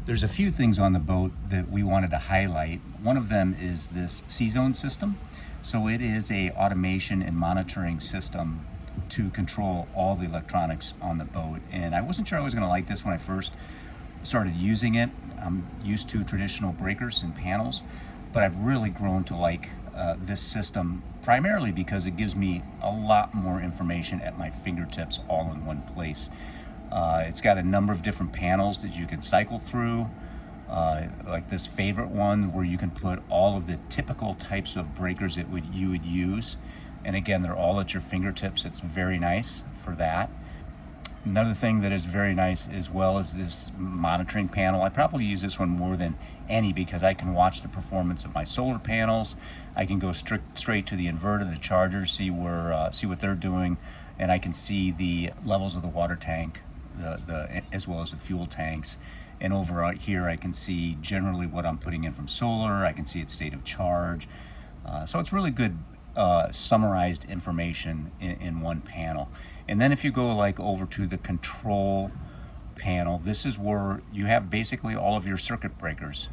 There's a few things on the boat that we wanted to highlight. One of them is this Seazone system. So it is a automation and monitoring system to control all the electronics on the boat. And I wasn't sure I was going to like this when I first started using it. I'm used to traditional breakers and panels, but I've really grown to like this system primarily because it gives me a lot more information at my fingertips all in one place. It's got a number of different panels that you can cycle through, like this favorite one where you can put all of the typical types of breakers that you would use. And again, they're all at your fingertips. It's very nice for that. Another thing that is very nice as well is this monitoring panel. I probably use this one more than any because I can watch the performance of my solar panels. I can go straight to the inverter, the charger, see what they're doing, and I can see the levels of the water tank, as well as the fuel tanks. And over here, I can see generally what I'm putting in from solar. I can see its state of charge. So it's really good summarized information in one panel. And then if you go like over to the control panel, this is where you have basically all of your circuit breakers.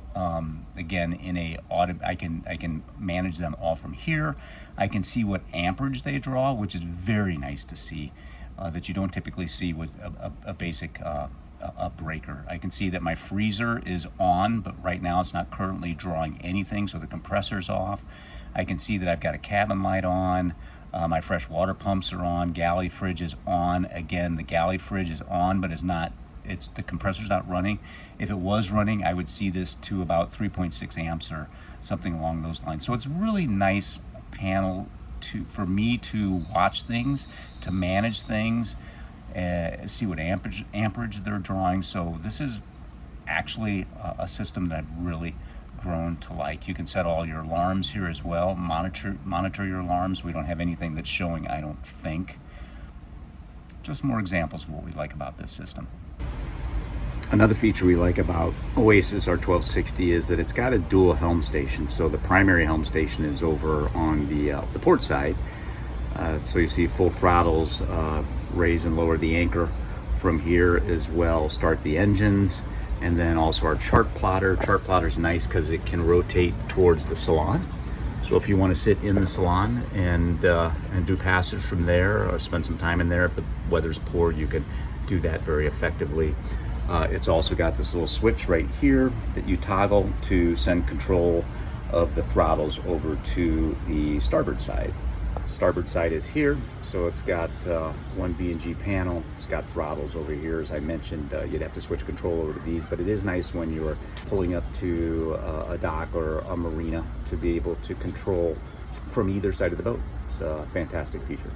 Again, I can manage them all from here. I can see what amperage they draw, which is very nice to see, that you don't typically see with a basic a breaker. I can see that my freezer is on, but right now it's not currently drawing anything, so the compressor's off. I can see that I've got a cabin light on. My fresh water pumps are on. Galley fridge is on. Again, the Galley fridge is on, but the compressor's not running. If it was running, I would see this to about 3.6 amps or something along those lines. So it's a really nice panel for me to watch things, to manage things, see what amperage they're drawing. So this is actually a system that I've really grown to like. You can set all your alarms here as well, monitor your alarms. We don't have anything that's showing, I don't think. Just more examples of what we like about this system. Another feature we like about Oasis R1260 is that it's got a dual helm station. So the primary helm station is over on the port side. So you see full throttles, raise and lower the anchor from here as well, start the engines, and then also our chart plotter. Chart plotter is nice because it can rotate towards the Salon. So if you want to sit in the Salon and do passage from there or spend some time in there, if the weather's poor, you can do that very effectively. It's also got this little switch right here that you toggle to send control of the throttles over to the starboard side. Starboard side is here, so it's got one B&G panel. It's got throttles over here. As I mentioned, you'd have to switch control over to these, but it is nice when you're pulling up to a dock or a marina to be able to control from either side of the boat. It's a fantastic feature.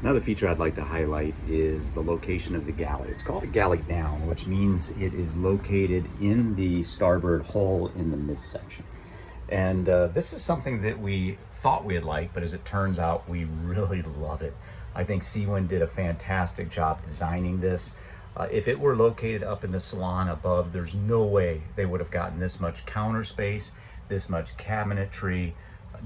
Another feature I'd like to highlight is the location of the galley. It's called a galley down, which means it is located in the starboard hull in the midsection. And this is something that we thought we'd like, but as it turns out, we really love it. I think Seawind did a fantastic job designing this. If it were located up in the Salon above, there's no way they would have gotten this much counter space, this much cabinetry,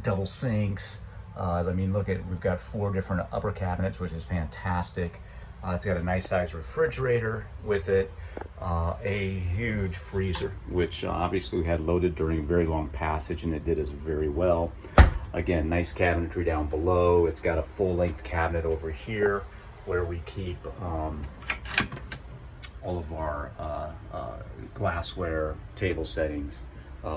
double sinks. I mean, we've got 4 different upper cabinets, which is fantastic. It's got a nice size refrigerator with it, a huge freezer, which obviously we had loaded during a very long passage, and it did us very well. Again, nice cabinetry down below. It's got a full-length cabinet over here where we keep all of our glassware, table settings,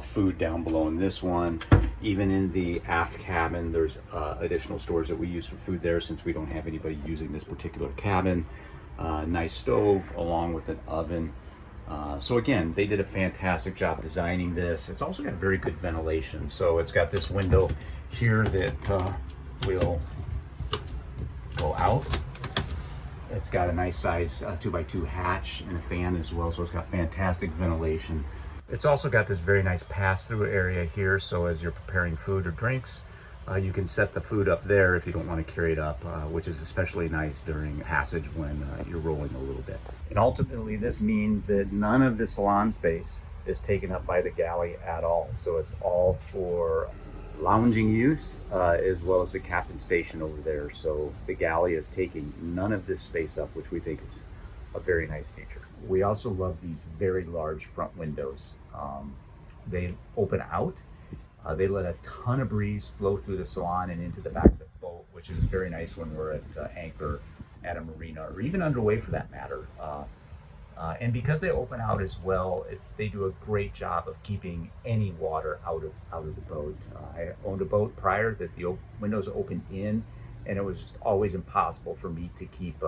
food down below in this one. Even in the aft cabin, there's additional storage that we use for food there since we don't have anybody using this particular cabin. Nice stove along with an oven. So again, they did a fantastic job designing this. It's also got very good ventilation. So it's got this window here that will go out. It's got a nice size 2x2 hatch and a fan as well, so it's got fantastic ventilation. It's also got this very nice pass-through area here, so as you're preparing food or drinks, you can set the food up there if you don't want to carry it up, which is especially nice during passage when you're rolling a little bit. And ultimately, this means that none of the salon space is taken up by the galley at all. So it's all for lounging use, as well as the captain's station over there. So the galley is taking none of this space up, which we think is a very nice feature. We also love these very large front windows. They open out. They let a ton of breeze flow through the salon and into the back of the boat, which is very nice when we're at anchor at a marina, or even underway for that matter. And because they open out as well, they do a great job of keeping any water out of the boat. I owned a boat prior that the windows opened in, and it was just always impossible for me to keep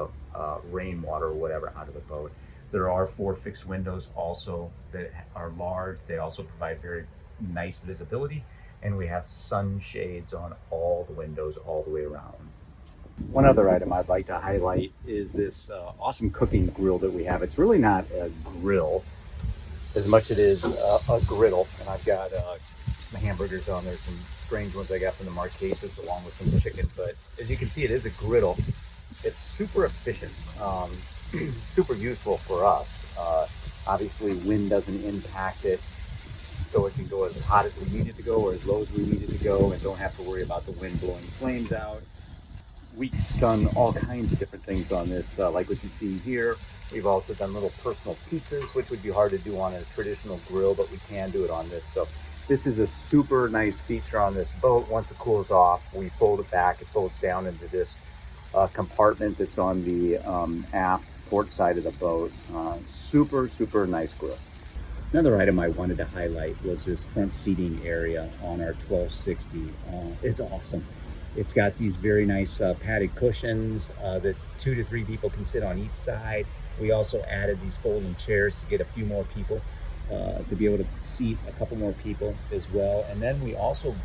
rainwater or whatever out of the boat. There are 4 fixed windows also that are large. They also provide very nice visibility, and we have sunshades on all the windows all the way around. One other item I'd like to highlight is this awesome cooking grill that we have. It's really not a grill as much as it is a griddle, and I've got some hamburgers on there, some strange ones I got from the Marquesas along with some chicken, but as you can see, it is a griddle. It's super efficient, super useful for us. Obviously, wind doesn't impact it, so it can go as hot as we need it to go or as low as we need it to go, and don't have to worry about the wind blowing flames out. We've done all kinds of different things on this, like what you see here. We've also done little personal pizzas, which would be hard to do on a traditional grill, but we can do it on this. So this is a super nice feature on this boat. Once it cools off, we fold it back. It folds down into this compartment that's on the aft port side of the boat. Super nice grill. Another item I wanted to highlight was this front seating area on our 1260. It's awesome. It's got these very nice padded cushions that 2 to 3 people can sit on each side. We also added these folding chairs to get a few more people, to be able to seat a couple more people as well. And then we also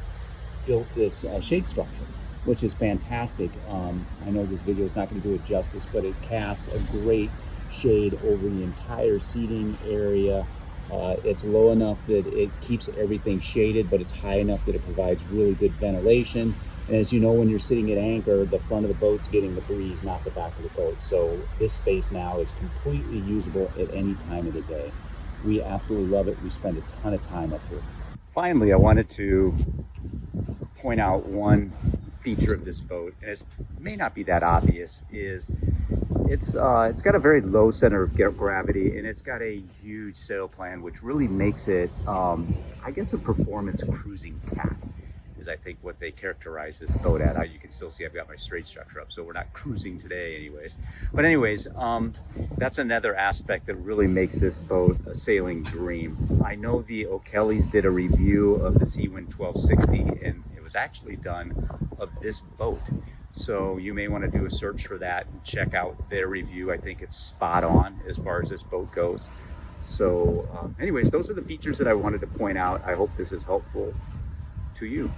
built this shade structure, which is fantastic. I know this video is not going to do it justice, but it casts a great shade over the entire seating area. It's low enough that it keeps everything shaded, but it's high enough that it provides really good ventilation. And as you know, when you're sitting at anchor, the front of the boat's getting the breeze, not the back of the boat. So this space now is completely usable at any time of the day. We absolutely love it. We spend a ton of time up here. Finally, I wanted to point out one feature of this boat, and it may not be that obvious, is it's got a very low center of gravity, and it's got a huge sail plan, which really makes it, I guess, a performance cruising cat, is I think what they characterize this boat at. You can still see I've got my straight structure up, so we're not cruising today anyways. But anyways, that's another aspect that really makes this boat a sailing dream. I know the O'Kellys did a review of the Seawind 1260, and it was actually done of this boat. So you may want to do a search for that and check out their review. I think it's spot on as far as this boat goes. So anyways, those are the features that I wanted to point out. I hope this is helpful to you.